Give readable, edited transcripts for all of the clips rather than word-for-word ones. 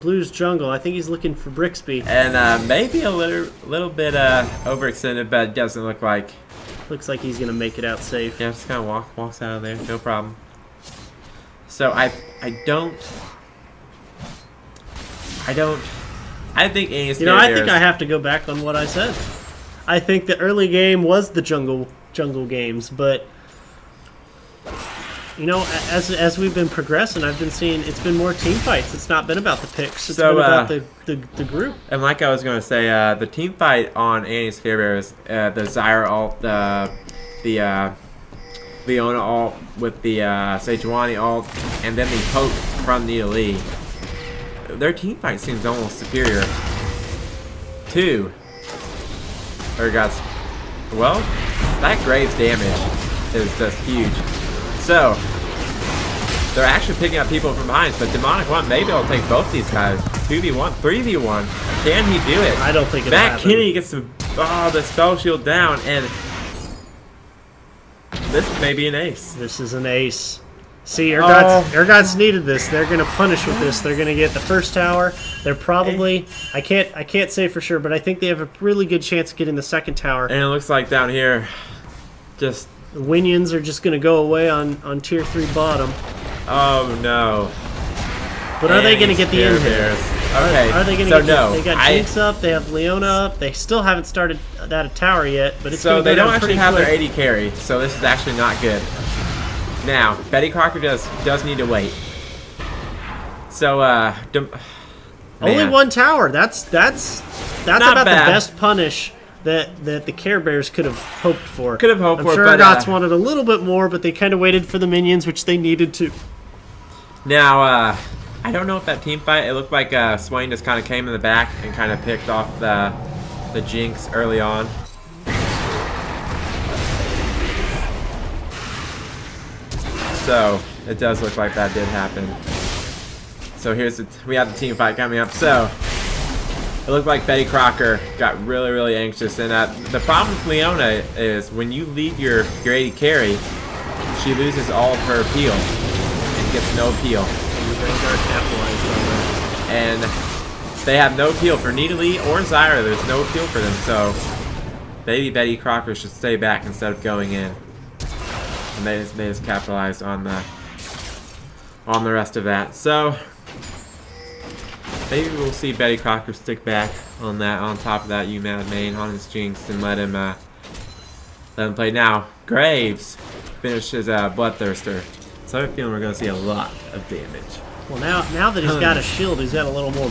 Blue's jungle. I think he's looking for Brixby. And maybe a little bit overextended, but it doesn't look like. Looks like he's gonna make it out safe. Yeah, just kind of walks out of there, no problem. So I think Ace. You know, I think I have to go back on what I said. I think the early game was the jungle games, but you know, as we've been progressing, I've been seeing it's been more team fights. It's not been about the picks. It's been about the group. And like I was going to say, the team fight on Annie's Care Bears, the Zyra ult, the Leona ult with the Sejuani ult, and then the poke from Nidalee. Their team fight seems almost superior to Urgot's. Well, that Graves damage is just huge. So, they're actually picking up people from behind, but Demonic One, maybe I'll take both these guys. 2v1, 3v1. Can he do it? I don't think it'll Matt happen. Kinney gets the spell shield down, and this may be an ace. This is an ace. See, Urgot's needed this. They're going to punish with this. They're going to get the first tower. They're probably, I can't say for sure, but I think they have a really good chance of getting the second tower. And it looks like down here, just... The Winions are just going to go away on tier 3 bottom. Oh, no. But are they going to get the in here? Okay, Are they going so to get no. They got Jinx up, they have Leona up. They still haven't started that tower yet, but it's So gonna they go don't down actually pretty have quick. their AD carry, so this is actually not good. Now, Betty Crocker does need to wait. So, Only one tower. That's Not about bad. the best punish that the Care Bears could have hoped for. Could have hoped I'm for, sure but, Urgots wanted a little bit more, but they kind of waited for the minions, which they needed to. Now, I don't know if that team fight, it looked like Swain just kind of came in the back and kind of picked off the Jinx early on. So, it does look like that did happen. So we have the team fight coming up. So, it looked like Betty Crocker got really, really anxious. And the problem with Leona is when you leave your AD carry, she loses all of her appeal and gets no appeal. And they have no appeal for Nidalee or Zyra. There's no appeal for them. So, maybe Betty Crocker should stay back instead of going in. And they just capitalized on the rest of that. So maybe we'll see Betty Crocker stick back on that, on top of that UMAD main on his Jinx, and let him play. Now Graves finishes Bloodthirster. So I have a feeling we're gonna see a lot of damage. Well, now that he's got a shield, he's got a little more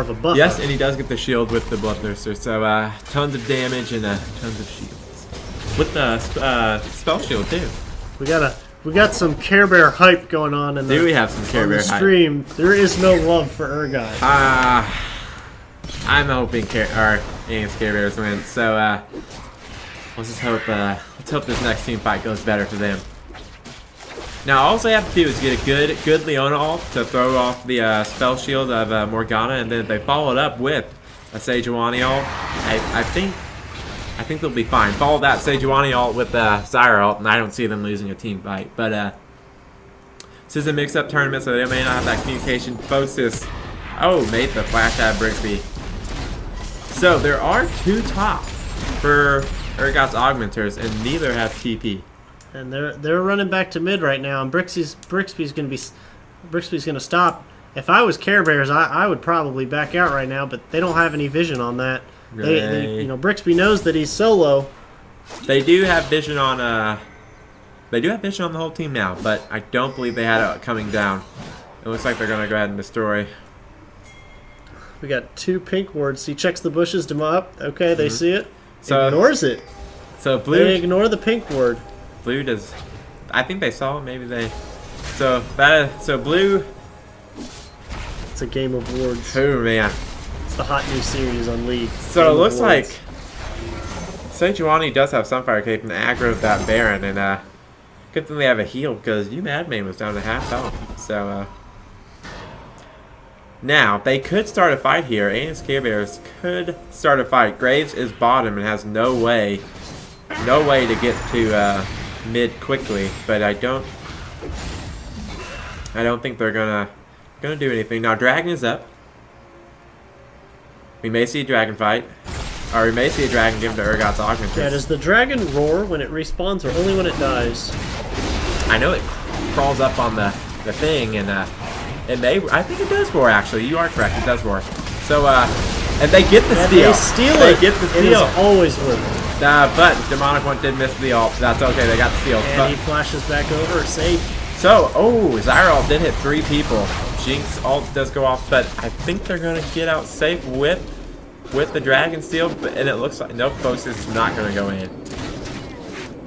of a buff. Yes, and he does get the shield with the Bloodthirster. So tons of damage and tons of shields. With the spell shield too. We got some Care Bear hype going on in the. Do we have some Care Bear hype? stream? There is no love for Urgot. I'm hoping Annie's Care Bears win. So let's just hope this next team fight goes better for them. Now all they have to do is get a good Leona ult to throw off the spell shield of Morgana, and then if they follow it up with a Sejuani ult, I think they'll be fine. Follow that Sejuani ult with Zyra ult, and I don't see them losing a team fight. But this is a mix-up tournament, so they may not have that communication. Focus. Oh, made the flash out of Brixby. So there are two top for Urgot's Augmenters, and neither have TP. And they're running back to mid right now, and Brixby's gonna stop. If I was Care Bears, I would probably back out right now, but they don't have any vision on that. They Brixby knows that he's solo. They do have vision on the whole team now, but I don't believe they had it coming down. It looks like they're gonna go ahead and destroy. We got 2 pink wards. He checks the bushes to up. Okay, they see it. So Ignores it. So blue. They ignore the pink ward. Blue does. I think they saw it. Maybe they. So blue. It's a game of wards. Oh man. It's the hot new series on League. So Game it of looks like Wards. Sejuani does have Sunfire Cape and aggroed that Baron, and good thing they have a heal because UMAD main was down to half health. So now they could start a fight here. Annie's Care Bears could start a fight. Graves is bottom and has no way to get to mid quickly, but I don't think they're gonna gonna do anything. Now Dragon is up. We may see a Dragon fight. Or we may see a Dragon given to Urgot's Augmentress. Yeah, does the dragon roar when it respawns or only when it dies? I know it crawls up on the thing, and it may. I think it does roar. Actually, you are correct. It does roar. So and they get the steal. They steal They it. get the It steal. is always worth it. But Demonic One did miss the ult. That's okay. They got the steal. And he flashes back over, safe. So, Zyra ult did hit 3 people. Jinx ult does go off, but I think they're gonna get out safe with the Dragon Steel, and it looks like nope, Focus is not gonna go in.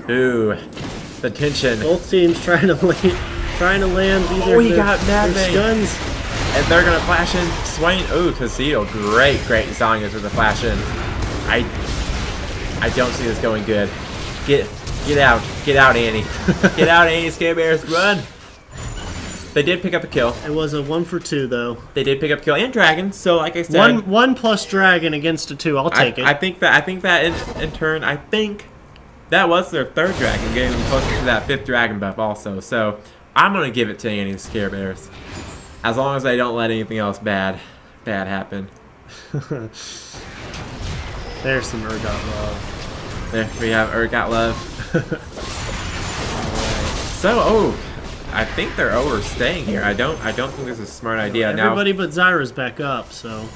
Ooh, the tension. Both teams trying to land either he got Mad their Bang. guns. And they're gonna flash in. Swain, Casito, great Zhonya's with the flash in. I don't see this going good. Get out, Annie. Get out, Annie, Scare Bears, run. They did pick up a kill. It was a 1 for 2 though. They did pick up kill and Dragon. So like I said, one plus Dragon against a 2. I'll take it. I think that in turn, I think that was their 3rd Dragon, getting them closer to that 5th Dragon buff also. So I'm gonna give it to Annie and Scare Bears, as long as they don't let anything else bad happen. There's some Urgot love. There we have Urgot love. So I think they're overstaying here. I don't think this is a smart idea. Everybody but Zyra's back up, so.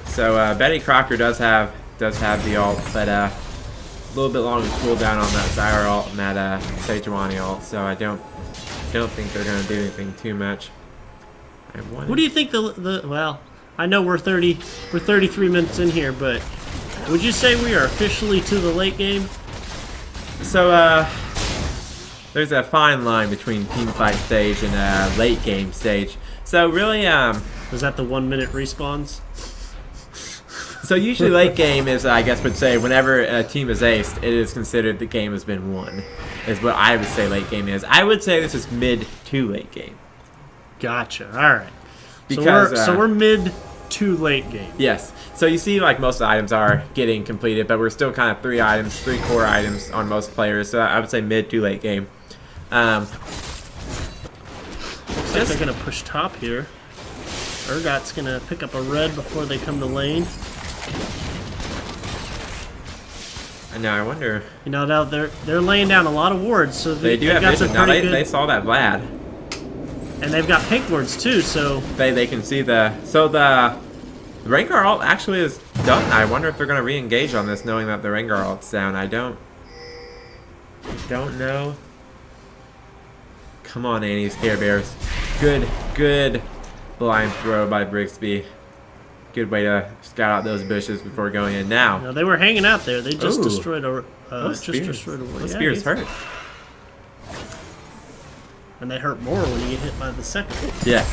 So Betty Crocker does have the ult, but a little bit longer cooldown on that Zyra ult and that Sejuani ult. So I don't think they're gonna do anything too much. What do you think the well? I know we're 33 minutes in here, but would you say we are officially to the late game? So there's a fine line between team fight stage and late game stage. So really, is that the 1 minute respawns? So usually late game is, I guess, would say whenever a team is aced, it is considered the game has been won. Is what I would say late game is. I would say this is mid to late game. Gotcha. All right. Because so we're mid to late game. Yes. So you see, like most of the items are getting completed, but we're still kind of 3 core items on most players. So I would say mid to late game. Looks like they're gonna push top here. Urgot's gonna pick up a red before they come to lane. And now I wonder. You know, now they're laying down a lot of wards, so They do have vision. Now they saw that Vlad. And they've got pink wards too, so they can see the Rengar ult actually is done. I wonder if they're gonna re-engage on this, knowing that the Rengar ult's down. I don't know. Come on, Annie's Care Bears. Good blind throw by Brixby. Good way to scout out those bushes before going in. Now, no, they were hanging out there. They just destroyed a Spears ward. Spears hurt. And they hurt more when you get hit by the second. Yeah.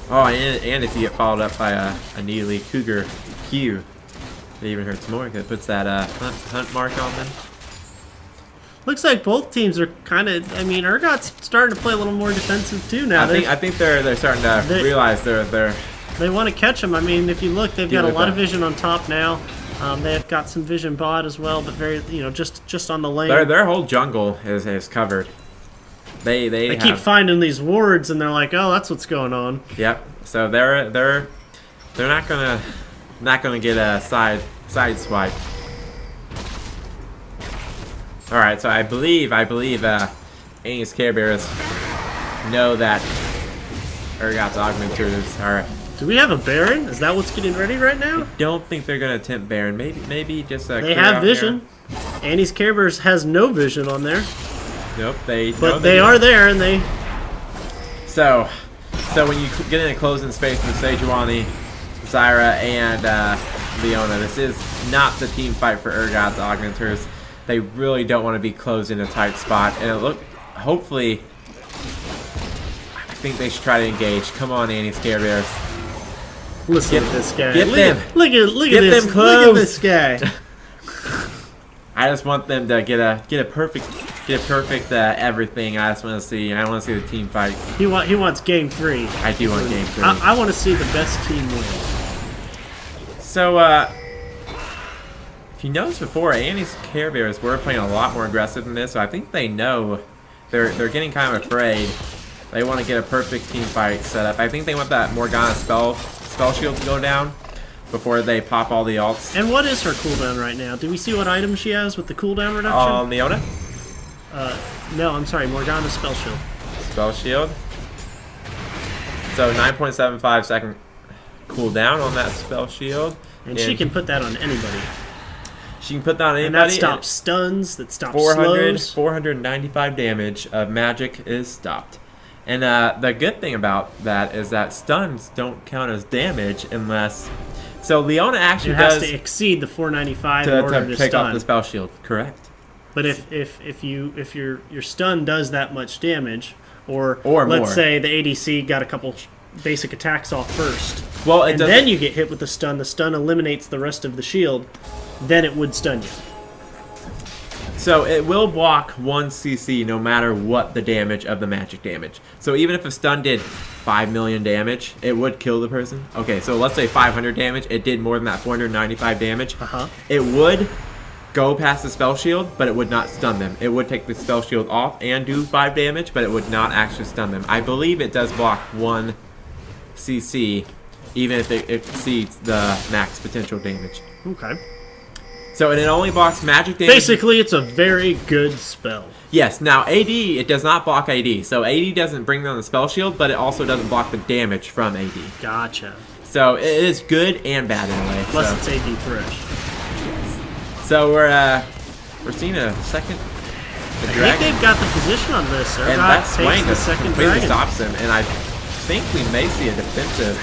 Oh, and if you get followed up by a Neely Cougar Q, it even hurts more because it puts that hunt mark on them. Looks like both teams are kind of. I mean, Urgot's starting to play a little more defensive too now. I think they're starting to realize they're. They want to catch them. I mean, if you look, they've got a lot of vision on top now. They've got some vision bot as well, but very, just on the lane. Their whole jungle is covered. They keep finding these wards, and they're like, oh, that's what's going on. Yep. So they're not gonna get a side swipe. All right. So I believe Annie's Care Bears know that Urgot's Augmenters are. Do we have a Baron? Is that what's getting ready right now? I don't think they're gonna attempt Baron. Maybe just a. They have vision. Annie's Care Bears has no vision on there. Nope, But they are there, and they. So when you get in a closing space with Sejuani, Zyra, and Leona, this is not the team fight for Urgot's Augmenters. They really don't want to be closed in a tight spot, and hopefully, I think they should try to engage. Come on, Annie's Care Bears. Listen to this guy. Get them. Look at this. Them close. Look at this guy. I just want them to get a perfect everything. I just want to see. I want to see the team fight. He wants game 3. I do want game 3. I want to see the best team win. So if you noticed before, Annie's Care Bears were playing a lot more aggressive than this. So I think they know they're getting kind of afraid They want to get a perfect team fight set up. I think they want that Morgana spell shield to go down before they pop all the alts. And what is her cooldown right now? Do we see what item she has with the cooldown reduction? Leona? No, I'm sorry, Morgana's spell shield. Spell shield. So 9.75 second cooldown on that spell shield. And she can put that on anybody. She can put that on anybody. And that stops stuns, that stops 495 damage of magic is stopped. And the good thing about that is that stuns don't count as damage unless... So Leona actually has to exceed the 495 in order to pick stun. up the spell shield. Correct. But if your stun does that much damage, or more. Let's say the ADC got a couple basic attacks off first, well, and then you get hit with the stun eliminates the rest of the shield, then it would stun you. So it will block 1 CC no matter what the damage of the magic damage. So even if a stun did 5 million damage, it would kill the person. Okay, so let's say 500 damage, it did more than that 495 damage. It would go past the spell shield, but it would not stun them. It would take the spell shield off and do 5 damage, but it would not actually stun them. I believe it does block 1 CC, even if it exceeds the max potential damage. Okay. So it only blocks magic damage. Basically, it's a very good spell. Yes. Now, AD, it does not block AD. So AD doesn't bring down the spell shield, but it also doesn't block the damage from AD. Gotcha. So it is good and bad in a way. Plus it's AD Thresh. So we're seeing a second. I think they've got the position on this. And that swing completely dragon. stops him. And I think we may see a defensive.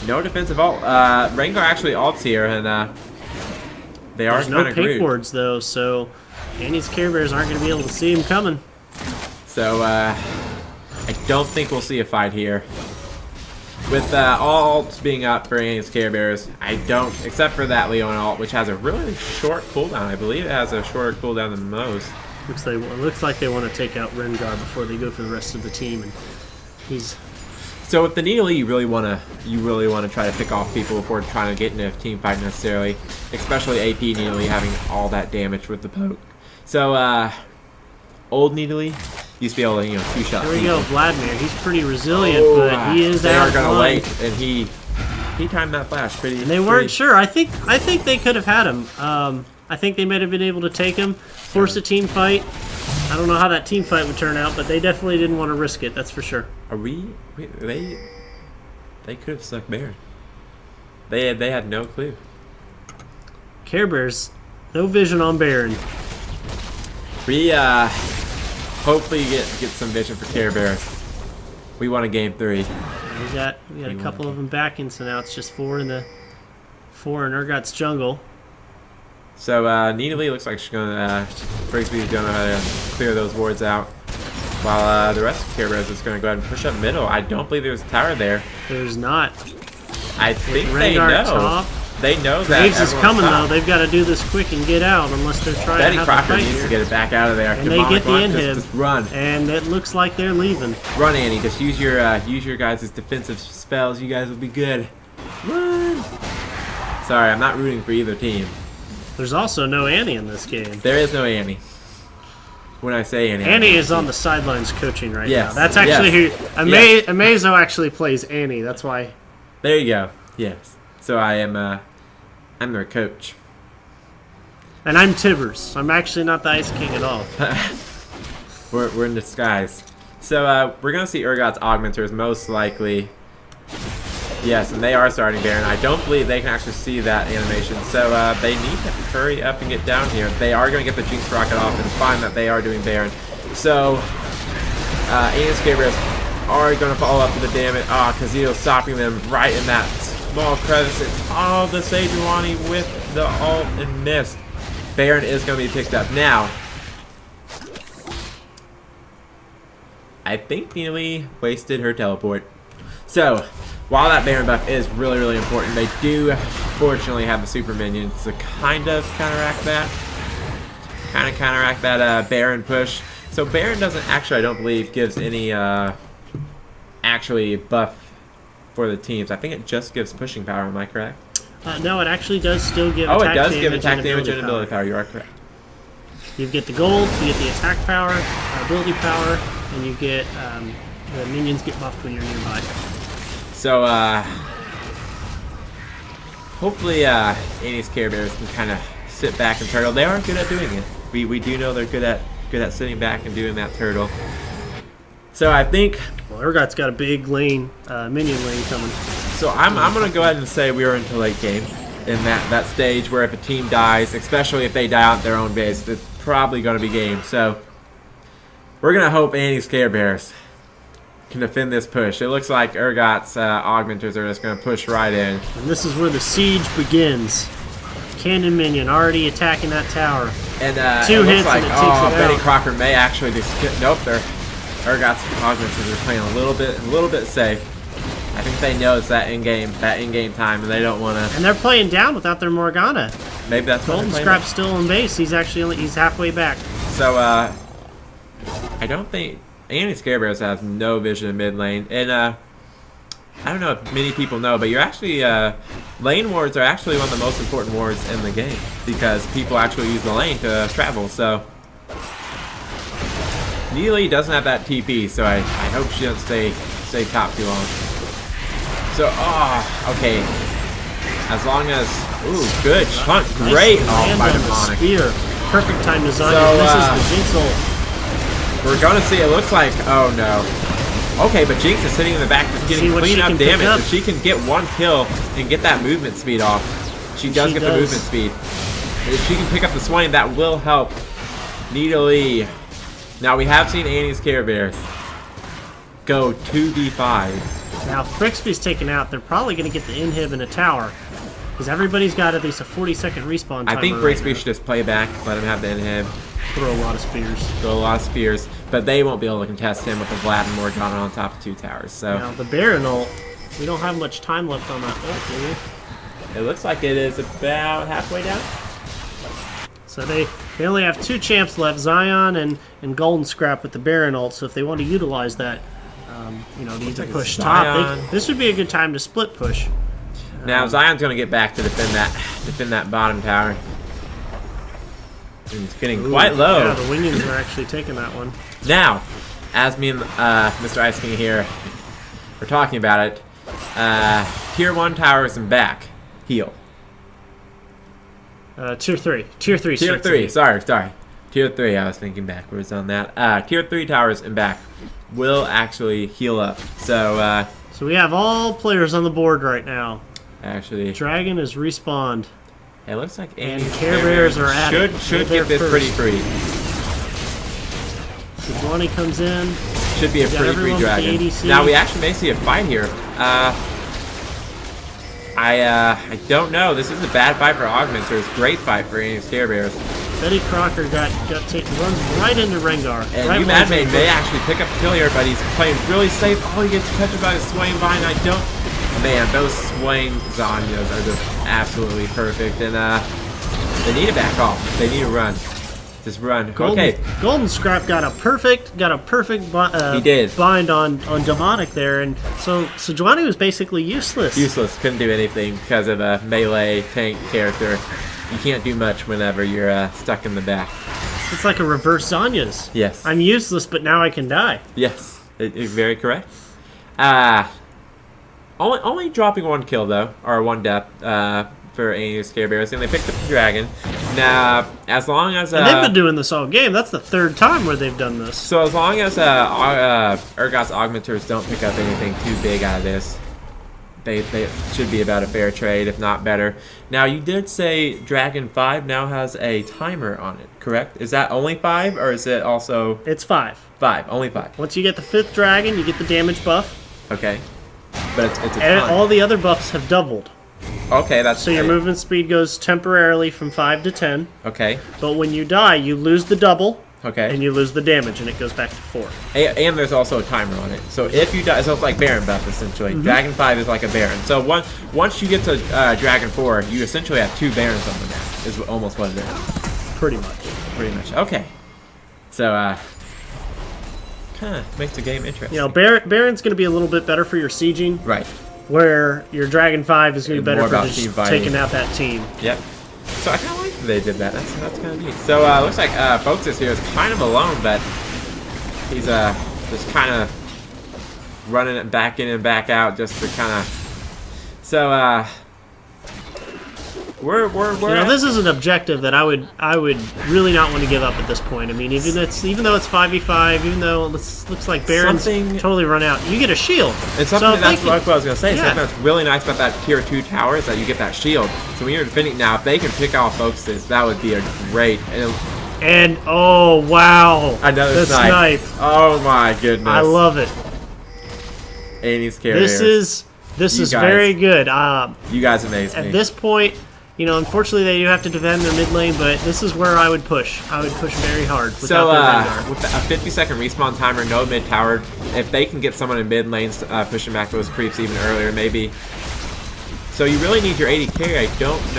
No defensive ult. Rengar actually ults here, and they are kind of There's no pink wards though, so Annie's Care Bears aren't going to be able to see him coming. So I don't think we'll see a fight here. With all ults being up for Annie's Care Bears, I don't, except for that Leona ult, which has a really short cooldown. I believe it has a shorter cooldown than most. Looks like they want to take out Rengar before they go for the rest of the team, and he's. So with the Nidalee, you really want to try to pick off people before trying to get into a team fight necessarily, especially AP Nidalee having all that damage with the poke. So old Nidalee used to be able to two-shot. There we go, Vladimir. He's pretty resilient, but he is they out. They are gonna wait, and he timed that flash pretty. And they weren't sure. I think they could have had him. I think they might have been able to take him, force a team fight. I don't know how that team fight would turn out, but they definitely didn't want to risk it. That's for sure. They could have stuck Baron. They had no clue. Care Bears, no vision on Baron. We hopefully get some vision for Care Bears. We won a game 3. We got a couple of them back in, so now it's just 4 in Urgot's jungle. So Nidalee looks like she's gonna Brigsby's gonna clear those wards out, while the rest of Care Bears is gonna go ahead and push up middle. I don't believe there's a tower there. There's not. I think they know. Top. They know that Graves is coming top. though. They've got to do this quick and get out, unless they're trying Betty to have Crocker a fight needs here. to get it back out of there. And they get the inhib. Just run. And it looks like they're leaving. Run, Annie. Just use your guys' defensive spells. You guys will be good. Run. Sorry, I'm not rooting for either team. There's also no Annie in this game. There is no Annie. When I say Annie, Annie is on the sidelines coaching right yes. now. That's actually yes. who Amazo actually plays Annie. That's why. There you go. Yes. So I'm their coach. And I'm Tibbers. I'm actually not the Ice King at all. we're in disguise. So we're gonna see Urgot's Augmenters most likely. Yes, and they are starting Baron. I don't believe they can actually see that animation, so they need to hurry up and get down here. They are going to get the Jinx Rocket off and find that they are doing Baron. So, Annie's Care Bears are going to follow up to the damage. Kazeel stopping them right in that small crevice. And, the Sejuani with the ult and missed. Baron is going to be picked up. Now, I think Nidalee wasted her teleport. So, while that Baron buff is really, really important, they do fortunately have the super minions to kind of counteract that. Baron push. So Baron doesn't actually, I don't believe, gives any actually buff for the teams. I think it just gives pushing power, am I correct? No, it actually does still give attack attack damage. Oh, it does damage give attack damage and power. ability power, you are correct. You get the gold, you get the attack power, ability power, and you get The minions get buffed when you're nearby. So, hopefully, Annie's Care Bears can kind of sit back and turtle. They are good at doing it. We do know they're good at sitting back and doing that turtle. So I think. Well, Urgot's got a big lane, minion lane coming. So I'm gonna go ahead and say we are into late game in that stage where if a team dies, especially if they die out their own base, it's probably gonna be game. So we're gonna hope Annie's Care Bears can defend this push. It looks like Urgot's augmenters are just gonna push right in. And this is where the siege begins. Cannon minion already attacking that tower. And Two it hits looks like and it takes it Betty out. Crocker may actually just nope. Urgot's augmenters are playing a little bit safe. I think they know it's that in-game time, and they don't want to. And they're playing down without their Morgana. Maybe that's what Golden they're playing Scrap's still in base. He's actually he's halfway back. So I don't think Annie's Care Bears has no vision in mid lane, and I don't know if many people know, but you're actually lane wards are actually one of the most important wards in the game because people actually use the lane to travel. So Neely doesn't have that TP, so I hope she doesn't stay top too long. So okay, as long as good shot, great by the Demonic. spear. Perfect time to Zanya. So, This is the Jinx ult. We're gonna see. It looks like no. Okay, but Jinx is sitting in the back, just See getting what clean she up can pick damage. up. If she can get one kill and get that movement speed off, she does get the movement speed. If she can pick up the Swain, that will help Nidalee. Now we have seen Annie's Care Bears go 2v5. Now, if Brixby's taken out, they're probably going to get the inhib in a tower. Because everybody's got at least a 40-second respawn time. I think Brixby should just play back, let him have the inhib, throw a lot of spears. throw a lot of spears, but they won't be able to contest him with the Vlad and Morgana on top of 2 towers. So Now, the Baron ult, we don't have much time left on that ult, do we? it looks like it is about halfway down. So they only have 2 champs left, Zion and Golden Scrap with the Baron ult. So if they want to utilize that, to either like push Zion. top, this would be a good time to split push. Now Zion's gonna get back to defend that bottom tower. And it's getting quite low. Yeah, the Winions are actually taking that one. Now, as me and Mr. Ice King here are talking about it, Tier 1 towers and back heal. Tier 3. Tier 3. Tier starts 3, at sorry. Tier 3, I was thinking backwards on that. Tier 3 towers and back will actually heal up. So we have all players on the board right now. actually, Dragon is respawned. it looks like And Annie's Care Bears are at it. should They're get this there pretty first. free. Sejuani comes in. Should be a got pretty free everyone with the dragon. ADC. Now we actually may see a fight here. I don't know. This is a bad fight for Augmenters. Great fight for Annie's Care Bears. Betty Crocker got taken, runs right into Rengar. And right you when Madmaid he's may in- actually pick up the kill here, but he's playing really safe. Oh, he gets touched by his Swain Vine. I don't. Man, those Swain Zanyas are just absolutely perfect. And they need to back off. They need to run. Just run. Okay. Golden Scrap got a perfect He did. bind on Demonic there, and so Sejuani was basically useless. Useless. Couldn't do anything because of a melee tank character. You can't do much whenever you're stuck in the back. It's like a reverse Zanya's. Yes. I'm useless, but now I can die. Yes. It's very correct. Only dropping 1 kill though, or 1 death for Annie's Care Bears, and they picked up the dragon. Now, as long as And they've been doing this all game. That's the 3rd time where they've done this. so as long as Urgot's Augmenters don't pick up anything too big out of this, they should be about a fair trade, if not better. Now, you did say Dragon 5 now has a timer on it, correct? Is that only 5, or is it also It's 5. 5? Only 5. Once you get the 5th dragon, you get the damage buff. Okay. But it's a And time. all the other buffs have doubled. Okay, that's So your movement speed goes temporarily from 5 to 10. Okay. But when you die, you lose the double, Okay. and you lose the damage, and it goes back to 4. And there's also a timer on it. So if you die, so it's like Baron buff essentially. Dragon 5 is like a Baron. So once you get to Dragon 4, you essentially have 2 Barons on the map. Is almost what it is. Pretty much. Pretty much. Okay. So kind of makes the game interesting. You know, Baron's going to be a little bit better for your sieging, Right. where your Dragon 5 is going to be better More for about just team fighting. taking out that team. Yep. So I kind of like that they did that. That's kind of neat. So looks like Foxes here is kind of alone, but he's just kind of running it back in and back out just to kind of. So we're this is an objective that I would really not want to give up at this point. I mean, even though it's 5v5, even though it looks like Baron's totally run out, you get a shield. It's something that's what I was gonna say. Yeah. Something that's really nice about that tier 2 tower is that you get that shield. So when you're defending now, if they can pick off focuses, that would be a great. And oh wow, another the snipe. Oh my goodness, I love it. Annie's carriers. This is very good. You guys amaze me. At this point, you know, unfortunately they do have to defend their mid lane, but this is where I would push. I would push very hard. So with a 50-second respawn timer, no mid tower, if they can get someone in mid lanes pushing back those creeps even earlier, maybe. So you really need your AD carry. I don't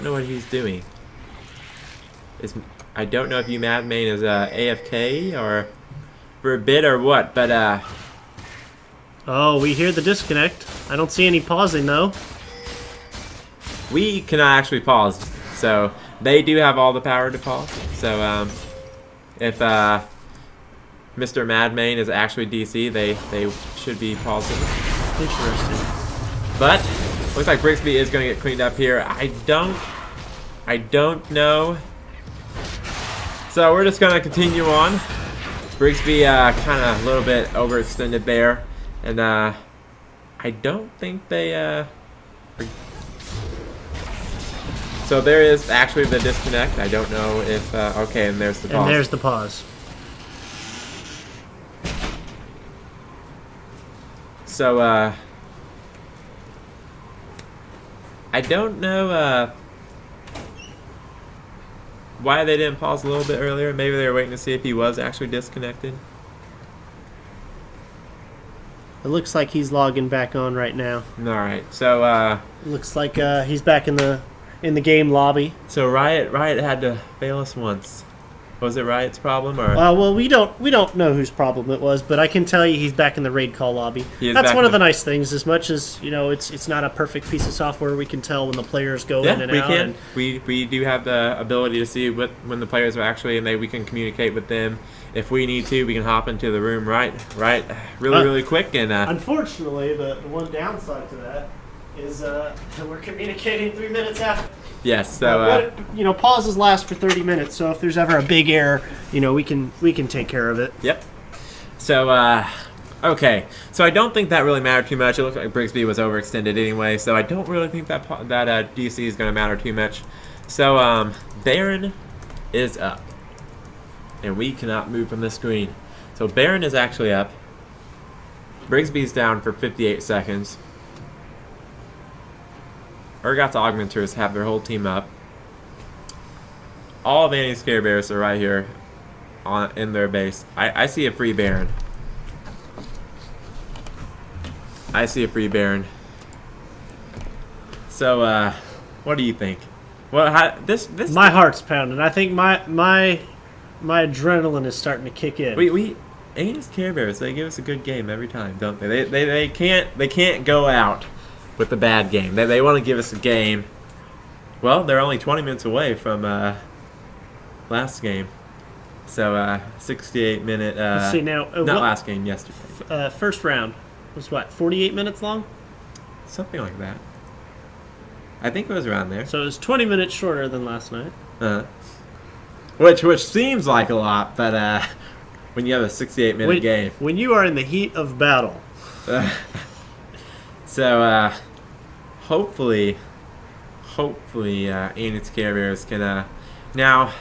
know what he's doing. I don't know if you Mad Main is AFK or for a bit or what, but oh, we hear the disconnect. I don't see any pausing though. We cannot actually pause, so they do have all the power to pause. So if Mr. Mad Main is actually DC, they should be pausing. Interesting. But looks like Brixby is going to get cleaned up here. I don't know. So we're just going to continue on. Brixby kind of a little bit overextended there. And I don't think they... So there is actually the disconnect. I don't know if... okay, and there's the pause. And there's the pause. So, I don't know why they didn't pause a little bit earlier. Maybe they were waiting to see if he was actually disconnected. It looks like he's logging back on right now. Alright, so looks like he's back in the game lobby. So Riot had to fail us once. Was it Riot's problem or? Well, we don't know whose problem it was, but I can tell you he's back in the raid call lobby. That's one of the nice things. As much as it's not a perfect piece of software, we can tell when the players go in and out. Yeah, we can. We do have the ability to see when the players are actually, and we can communicate with them. If we need to, we can hop into the room really quick. And unfortunately, the one downside to that is that we're communicating 3 minutes after. Yes, so pauses last for 30 minutes. So if there's ever a big error, we can take care of it. Yep. So okay. So I don't think that really mattered too much. It looked like Brixby was overextended anyway. So I don't really think that DC is going to matter too much. So Baron is up, and we cannot move from the screen. So Baron is actually up. Brixby's down for 58 seconds. Urgot's Augmenters have their whole team up. All of Annie's Care Bears are right here in their base. I see a free Baron. I see a free Baron. So, what do you think? Well, this my heart's pounding. I think my adrenaline is starting to kick in. Annie's Care Bears, they give us a good game every time, don't they? They can't go out with the bad game. They want to give us a game. Well, they're only 20 minutes away from last game. So 68-minute. Let's see now. Not last game, yesterday. First round was what, 48 minutes long? Something like that. I think it was around there. So it was 20 minutes shorter than last night. Which seems like a lot, but when you have a 68-minute game. When you are in the heat of battle. So, hopefully, Annie's Care Bears can, now,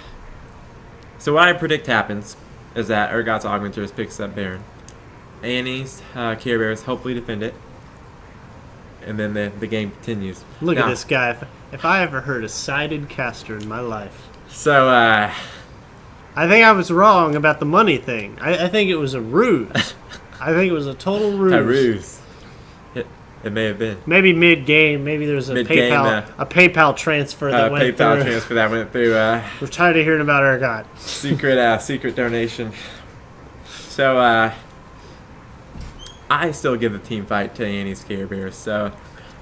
so what I predict happens is that Urgot's Augmenters picks up Baron. Annie's Care Bears hopefully defend it, and then the game continues. Look at this guy. If I ever heard a sided caster in my life. So, I think I was wrong about the money thing. I think it was a ruse. I think it was a total ruse. A ruse. It may have been. Maybe mid-game. Maybe there's a PayPal transfer that went through. PayPal transfer that went through. We're tired of hearing about Urgot. Secret donation. So, I still give the team fight to Annie's Care Bears. So,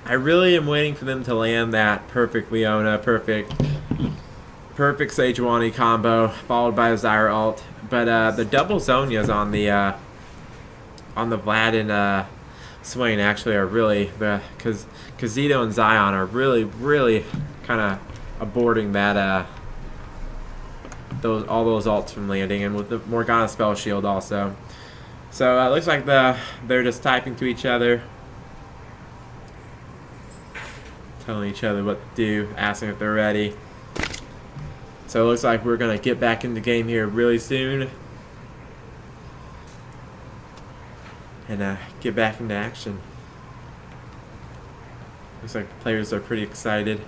I really am waiting for them to land that perfect Leona, perfect Sejuani combo, followed by a Zyra ult. But the double Zonias on the Vlad and Swain actually are really because Zito and Zion are really kind of aborting that all those ults from landing, and with the Morgana spell shield also. So it looks like they're just typing to each other, telling each other what to do, asking if they're ready. So it looks like we're gonna get back in the game here really soon, and get back into action. Looks like the players are pretty excited.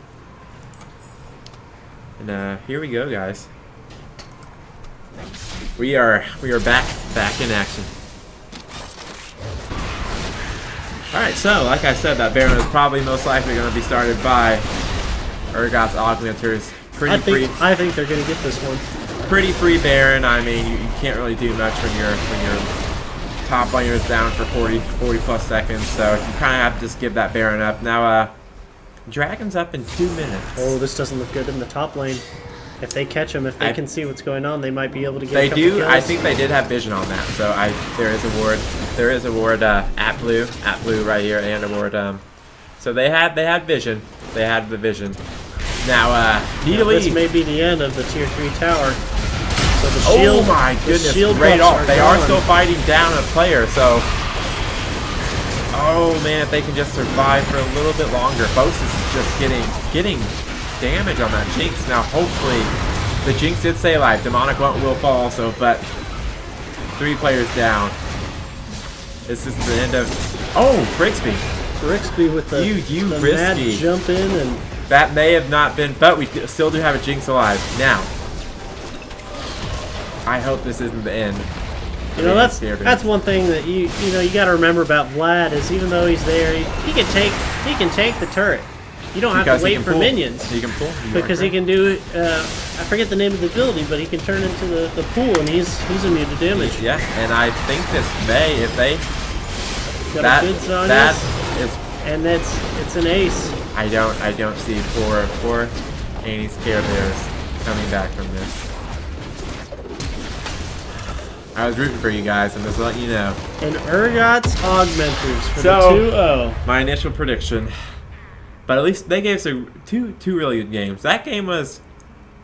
And here we go, guys. We are back in action. Alright, so like I said, that Baron is probably most likely going to be started by Urgot's Augmenters. I think they're going to get this one. Pretty free Baron. I mean, you can't really do much when your top laner is down for 40 plus seconds, so you kind of have to just give that Baron up. Now, Dragon's up in 2 minutes. Oh, this doesn't look good in the top lane. If they catch him, if they can see what's going on, they might be able to get. They a couple do. kills. I think they did have vision on that. So there is a ward at blue right here, and a ward. So they had vision. They had the vision. Now Nidalee. This may be the end of the tier 3 tower. So the shield. Oh my goodness! Shield Great ult. They are gone. still fighting down a player. So. Oh man, if they can just survive for a little bit longer. Bose is just getting damage on that Jinx. Now hopefully the Jinx did stay alive. Demonic will fall also, but 3 players down. This is the end of. Oh, Brixby. Brixby with the the mad risky jump in, and that may have not been, but we still do have a Jinx alive. Now I hope this isn't the end. you know that's one thing that you got to remember about Vlad is even though he's there, he can take the turret. You don't have to wait for minions. He can pull. Because he can do, I forget the name of the ability, but he can turn into the pool, and he's immune to damage. Yeah, and I think this May, if they Got a good Zonias, that is, and it's an ace. I don't see four Annie's Care Bears coming back from this. I was rooting for you guys, I'm just letting you know. And Urgot's Augmenters for the 2-0. My initial prediction. But at least they gave us two really good games. That game was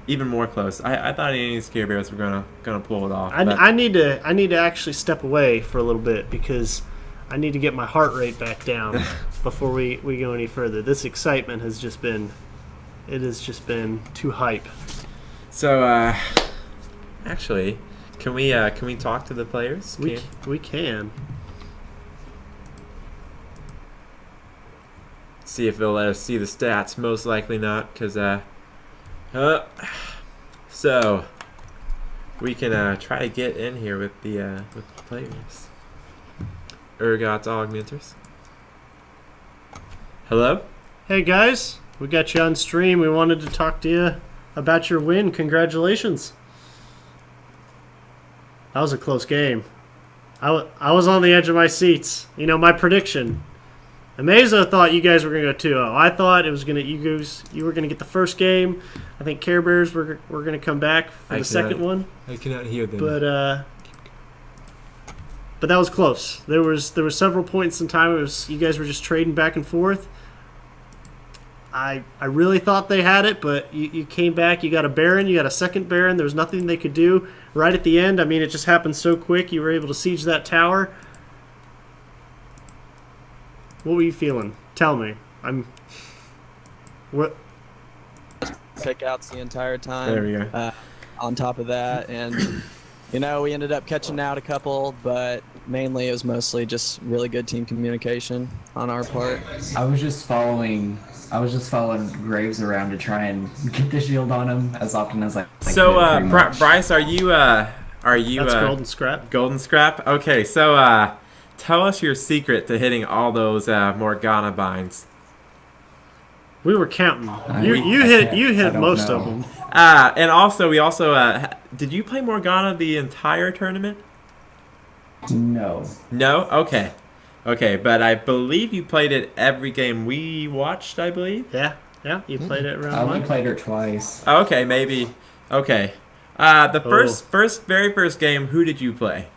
even more close. I thought Annie's Care Bears were gonna pull it off. I need to actually step away for a little bit because I need to get my heart rate back down before we go any further. This excitement has just been too hype. So actually, can we talk to the players? We can. See if they'll let us see the stats. Most likely not, because so we can try to get in here with the players. Urgot's Augmenters. Hello? Hey guys, we got you on stream. We wanted to talk to you about your win. Congratulations. That was a close game. I was on the edge of my seats. You know, my prediction. Amazo thought you guys were going to go 2-0. I thought it was going to you were going to get the first game. I think Care Bears were going to come back for the second one. I cannot hear them. But that was close. There was several points in time. It was you guys were just trading back and forth. I really thought they had it, but you came back. You got a Baron. You got a second Baron. There was nothing they could do right at the end. I mean, it just happened so quick. You were able to siege that tower. What were you feeling? Tell me. What? Pickouts the entire time. There we go. On top of that, and we ended up catching out a couple, but mainly it was mostly just really good team communication on our part. I was just following Graves around to try and get the shield on him as often as I could. So, Bryce, are you? That's Golden Scrap. Golden Scrap. Okay, so tell us your secret to hitting all those Morgana binds. We were counting. You hit most of them. And also, we also did you play Morgana the entire tournament? No. No? Okay. Okay, but I believe you played it every game we watched, I believe? Yeah, you played it around I only one. played her twice. Okay, maybe. Okay. The very first game, who did you play?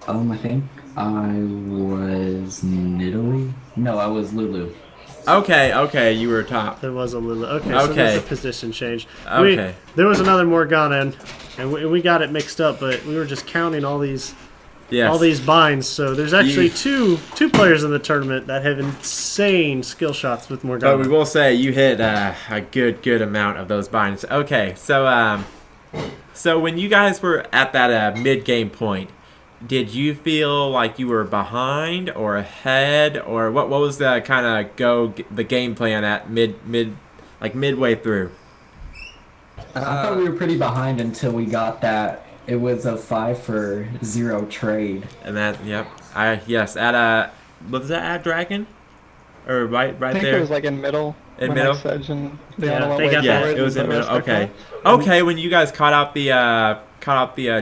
I think I was Nidalee. No, I was Lulu. Okay, you were top. There was a little. Okay, so there's a position change. Okay. There was another Morgana, and we got it mixed up, but we were just counting all these binds. So there's actually two players in the tournament that have insane skill shots with Morgana. But we will say you hit a good amount of those binds. Okay, so when you guys were at that mid-game point, did you feel like you were behind or ahead, or what was the kind of the game plan at midway through? I thought we were pretty behind until we got that. It was a 5-for-0 trade. And that, yep, was that at Dragon, or right I think there? it was like in middle. In when middle? I said, and It was in middle. Okay. Okay, when you guys caught out the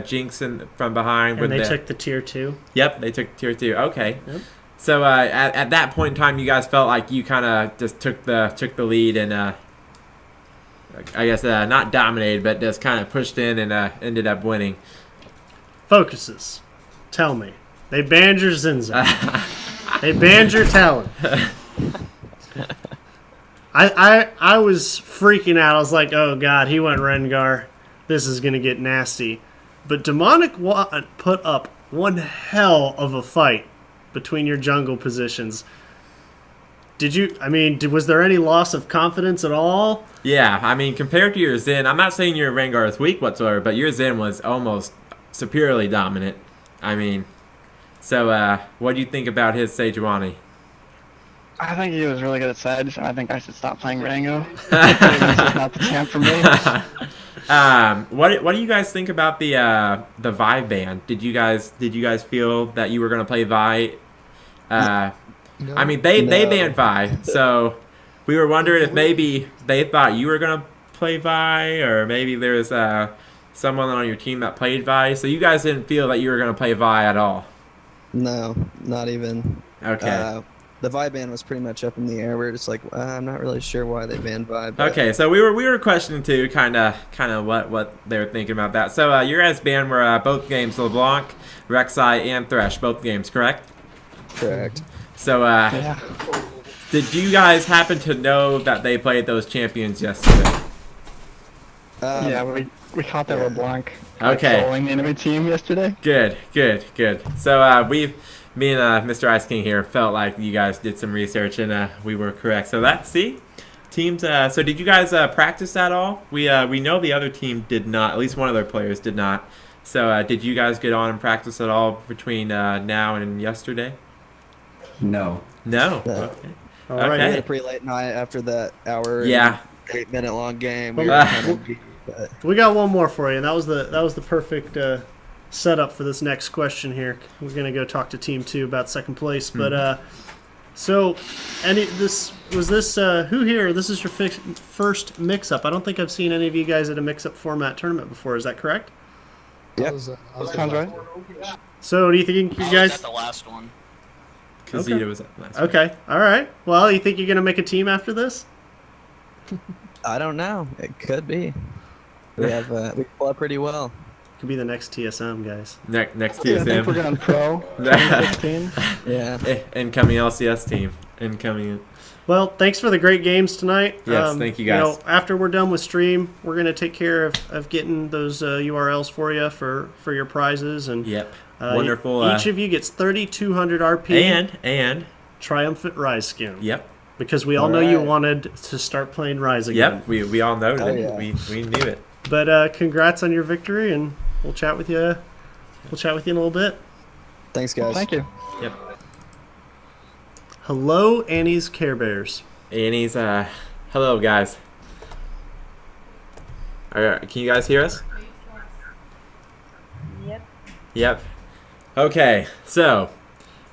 Jinx from behind. And they took the tier 2. Yep, they took tier 2. Okay. Yep. So at that point in time, you guys felt like you kind of just took the lead and I guess not dominated, but just kind of pushed in and ended up winning. Focuses. Tell me. They banned your Zinza. They banned your Talon. I was freaking out. I was like, oh god, he went Rengar. This is going to get nasty. But Demonic put up one hell of a fight between your jungle positions. Was there any loss of confidence at all? Yeah, I mean, compared to your Zen, I'm not saying your Rengar is weak whatsoever, but your Zen was almost superiorly dominant. I mean, so what do you think about his Sejuani? I think he was really good at Sedge, and I think I should stop playing Rango. It's not the champ for me. What do you guys think about the Vi ban? Did you guys feel that you were gonna play Vi? No. I mean, they banned Vi, so we were wondering if maybe they thought you were gonna play Vi, or maybe there was someone on your team that played Vi. So you guys didn't feel that you were gonna play Vi at all. No, not even. Okay. The Vi ban was pretty much up in the air. We were just like, I'm not really sure why they banned Vi. But... Okay, so we were questioning too, kind of what they were thinking about that. So your guys' ban were both games LeBlanc, Rek'Sai, and Thresh, both games, correct? Correct. So Yeah. did you guys happen to know that they played those champions yesterday? Yeah, we caught that LeBlanc Okay. trolling the enemy team yesterday. Good. So me and Mr. Ice King here felt like you guys did some research and we were correct. So teams. So did you guys practice at all? We know the other team did not. At least one of their players did not. So did you guys get on and practice at all between now and yesterday? No. No. No. Okay. All right. We had Okay. a pretty late night after that hour. Yeah. 8-minute long game. Well, We were kind of beat, but We got one more for you. And that was the perfect setup for this next question here. We're gonna go talk to Team 2 about second place. But so, who here? This is your first mix-up. I don't think I've seen any of you guys at a mix-up format tournament before. Is that correct? Yep. Sounds right. So, do you think you I was guys? at the last one. Kazita Okay. was at last one. Okay. All right. Well, you think you're gonna make a team after this? I don't know. It could be. We have we play pretty well. Could be the next TSM, guys. Next I think we're TSM. going pro 2016. Yeah. Incoming LCS team. Incoming. Well, thanks for the great games tonight. Yes, thank you guys. After we're done with stream, we're going to take care of getting those URLs for you for your prizes. And Yep. Wonderful. Each of you gets 3,200 RP and Triumphant Rise skin. yep. Because we all know you Alright. wanted to start playing Rise again. Yep. We all know Oh, that. yeah. We knew it. But congrats on your victory, and we'll chat with you. We'll chat with you in a little bit. Thanks, guys. Thank you. Yep. Hello, Annie's Care Bears. Annie's hello guys. Alright, can you guys hear us? Yep. Okay, so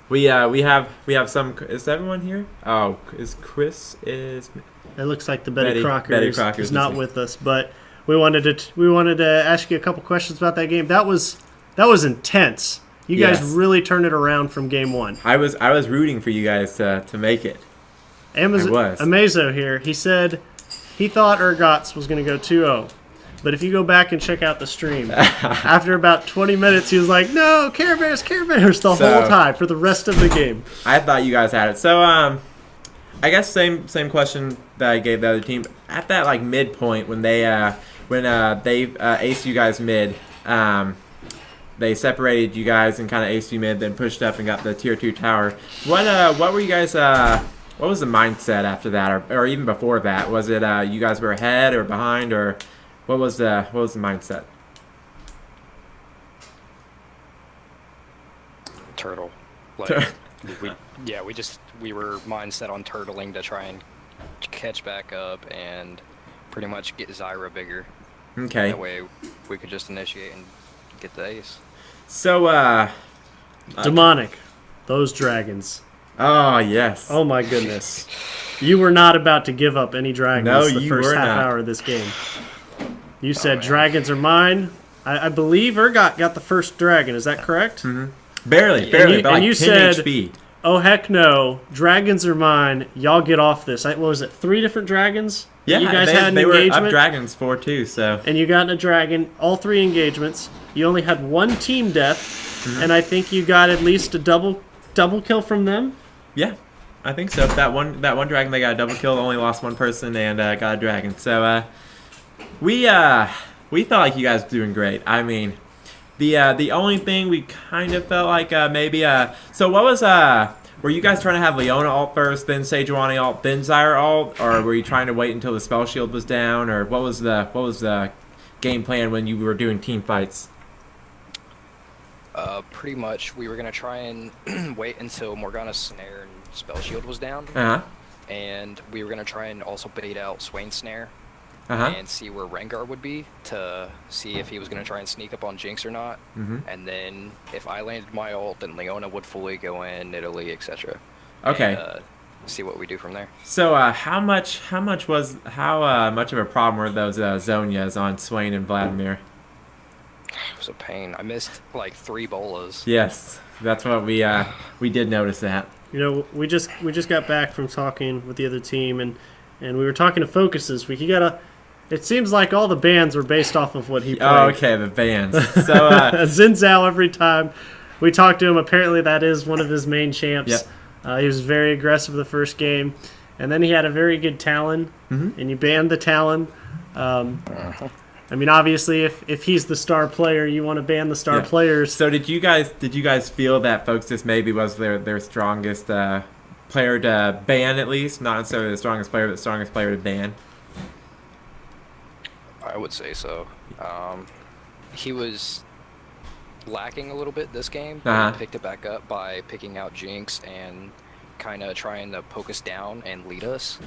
we have some. Is everyone here? Oh, is Chris is? It looks like the Betty Crocker Betty is Crocker's not missing. with us, but we wanted to ask you a couple questions about that game. That was intense. You guys Yes. really turned it around from game one. I was rooting for you guys to make it. Amazon was. Amazo here. He said he thought Urgots was going to go 2-0. But if you go back and check out the stream, after about 20 minutes, he was like, "No, Care Bears the whole time for the rest of the game." I thought you guys had it. So, I guess same question that I gave the other team. At that like midpoint when they aced you guys mid, they separated you guys and kind of aced you mid, then pushed up and got the tier 2 tower. What were you guys? What was the mindset after that, or even before that? Was it you guys were ahead or behind, or what was the mindset? Turtle. Like, we were mindset on turtling to try and catch back up and pretty much get Zyra bigger. Okay. That way we could just initiate and get the ace. So, Demonic, those dragons. oh yes. Oh my goodness. You were not about to give up any dragons No, the you first were half not. hour of this game. You said man. dragons are mine. I believe Urgot got the first dragon. Is that correct? Barely, you- but like and you 10 said- HP. Oh heck no! Dragons are mine. Y'all get off this. What was it? 3 different dragons? Yeah, You guys had an they were engagement, up dragons for too. So and you got in a dragon. All 3 engagements. You only had 1 team death, and I think you got at least a double kill from them. yeah, I think so. That one dragon they got a double kill, only lost 1 person and got a dragon. So we felt like you guys were doing great. I mean, the only thing we kind of felt like maybe so what was were you guys trying to have Leona ult first, then Sejuani ult, then Zyra ult, or were you trying to wait until the spell shield was down, or what was the game plan when you were doing team fights? Pretty much we were going to try and wait until Morgana's snare and spell shield was down. Uh-huh. And we were going to try and also bait out Swain's snare Uh-huh. and see where Rengar would be to see if he was going to try and sneak up on Jinx or not. And then if I landed my ult, then Leona would fully go in, Italy, etc. Okay. And, see what we do from there. So how much of a problem were those Zonias on Swain and Vladimir? It was a pain. I missed like 3 bolas. Yes, that's what we did notice that. You know, we just got back from talking with the other team, and we were talking to Focuses. It seems like all the bans were based off of what he played. Oh, okay, the bans. So Zinzao every time we talked to him. Apparently, that is one of his main champs. Yep. He was very aggressive the first game, and then he had a very good Talon, and you banned the Talon. I mean, obviously, if he's the star player, you want to ban the star players. So did you guys feel that Focuses maybe was their strongest player to ban, at least? Not necessarily the strongest player, but the strongest player to ban? I would say so. He was lacking a little bit this game, but he picked it back up by picking out Jinx and kind of trying to poke us down and lead us.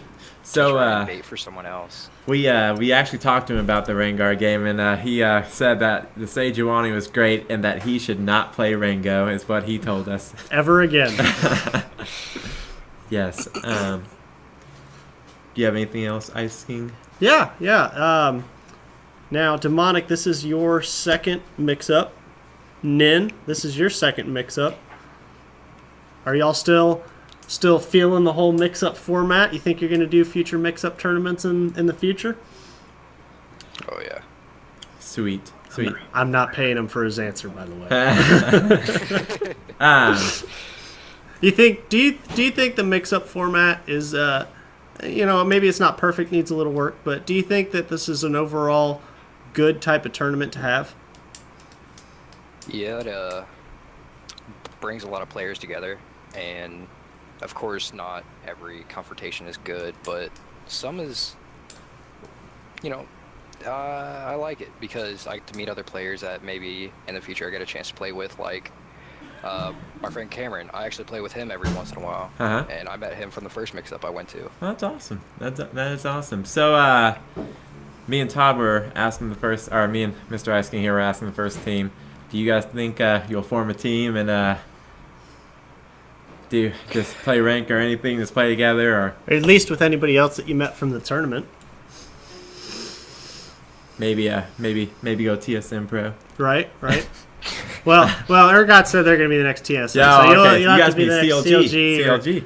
So to try and bait for someone else. we actually talked to him about the Rengar game, and he said that the Sejuani was great and that he should not play Rengo, is what he told us. Ever again. Yes. Do you have anything else, Ice King? Yeah. Now, Demonic, this is your second mix-up. Nin, this is your second mix-up. Are y'all still feeling the whole mix-up format? You think you're going to do future mix-up tournaments in the future? Oh yeah. Sweet. I'm not paying him for his answer, by the way. Do you think the mix-up format is, maybe it's not perfect, needs a little work, but do you think that this is an overall good type of tournament to have? Yeah, it brings a lot of players together, and of course not every confrontation is good, but some is, I like it because I get to meet other players that maybe in the future I get a chance to play with, like our friend Cameron. I actually play with him every once in a while, and I met him from the first mix-up I went to. Well, that's awesome. That is awesome. So, me and Todd were asking me and Mr. Ice King here were asking the first team, do you guys think you'll form a team and do just play rank or anything, just play together, or At least with anybody else that you met from the tournament. maybe go TSM Pro? Right. Well, Urgot said they're going to be the next TSM. Yeah, so okay. you'll You have guys to be be the next CLG.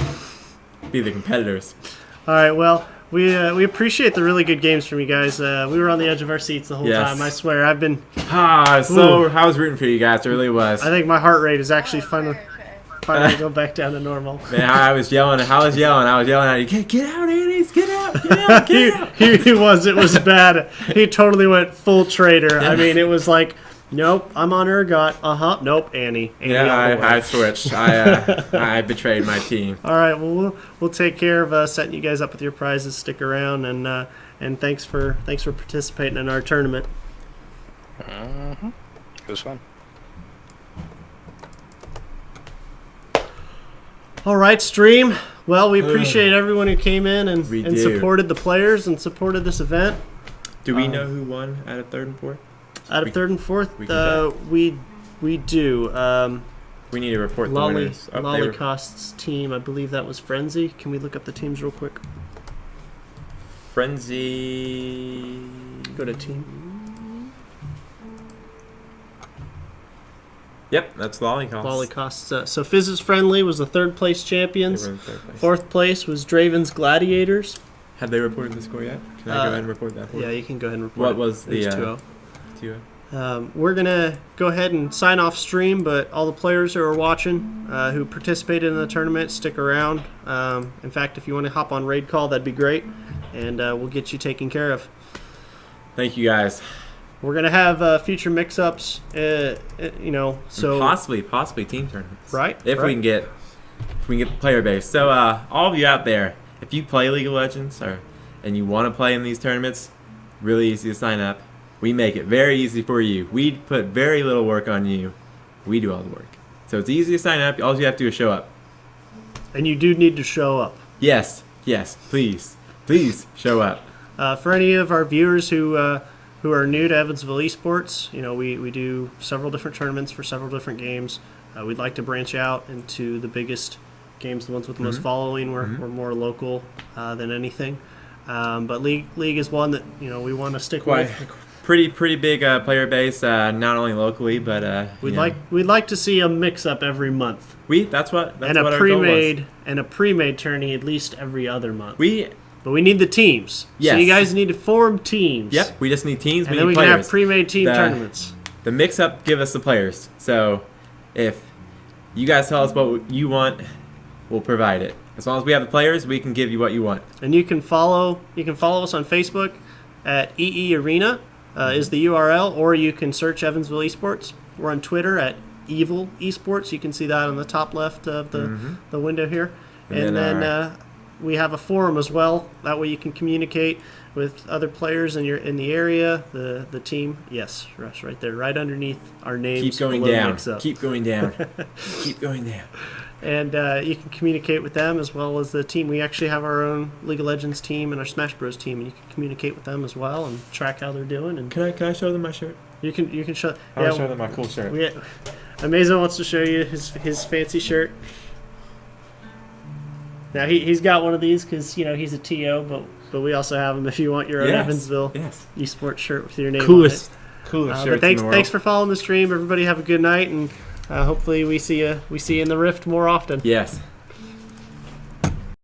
CLG. Be the competitors. All right, well, We appreciate the really good games from you guys. We were on the edge of our seats the whole Yes. time. I swear, I was rooting for you guys. It really was. think my heart rate is actually finally go back down to normal. Man, I was yelling. I was yelling at you. Get out, Annie's. Get out. Get out. He was. It was bad. He totally went full traitor. I mean, it was like, nope, I'm on Urgot. Nope, Annie. Yeah, all the way. I switched. I betrayed my team. All right, well, we'll take care of setting you guys up with your prizes. Stick around, and thanks for participating in our tournament. It was fun. All right, stream. Well, we appreciate everyone who came in and We do. supported the players and supported this event. Do we know who won out of third and fourth? Out of third and fourth, we can we do. We need to report the winners. Oh, they were- Lollicost's team, I believe that was Frenzy. Can we look up the teams real quick? Frenzy. Go to team. Yep, that's Lollicost. Lollicosts. So Fizz's Friendly was the third place They champions. were in third place. Fourth place was Draven's Gladiators. Have they reported the score yet? Can I go ahead and report that for Yeah, you? you can go ahead and report. What it. was the, It's 2-0. 2-0? We're going to go ahead and sign off stream, but all the players who are watching, who participated in the tournament, stick around. In fact, if you want to hop on Raid Call, that'd be great, and we'll get you taken care of. Thank you guys. We're going to have future mix-ups, so... Possibly team tournaments. Right, If right. we can get the player base. So all of you out there, if you play League of Legends and you want to play in these tournaments, really easy to sign up. We make it very easy for you. We put very little work on you. We do all the work. So it's easy to sign up. All you have to do is show up. And you do need to show up. Yes, please show up. For any of our viewers who are new to Evansville Esports, we do several different tournaments for several different games. We'd like to branch out into the biggest games, the ones with the most following. We're more local than anything. But League is one that we want to stick with. Pretty big player base, not only locally, but We'd like to see a mix up every month. That's what and our a goal was. pre-made tourney at least every other month. But we need the teams. Yes. So you guys need to form teams. Yep, we just need teams. And we then need we players. can have pre-made team tournaments. The mix-up give us the players. So if you guys tell us what you want, we'll provide it. As long as we have the players, we can give you what you want. And you can follow us on Facebook at EE Arena is the URL, or you can search Evansville Esports. We're on Twitter at Evil Esports. You can see that on the top left of the window here. And then we have a forum as well. That way you can communicate with other players in the area, the team. Yes, Russ, right there, right underneath our names. Keep going below down. Mix-Up. Keep going down. Keep going down. And you can communicate with them as well as the team. We actually have our own League of Legends team and our Smash Bros team, and you can communicate with them as well and track how they're doing. And Can I show them my shirt? you can show. I want to show them my cool shirt. Amazo wants to show you his fancy shirt. Now he's got one of these because he's a TO, but we also have them if you want your own Evansville Esports shirt with your name Coolest on it. shirt But in the world. thanks for following the stream. Everybody have a good night, and hopefully we see you in the Rift more often. Yes.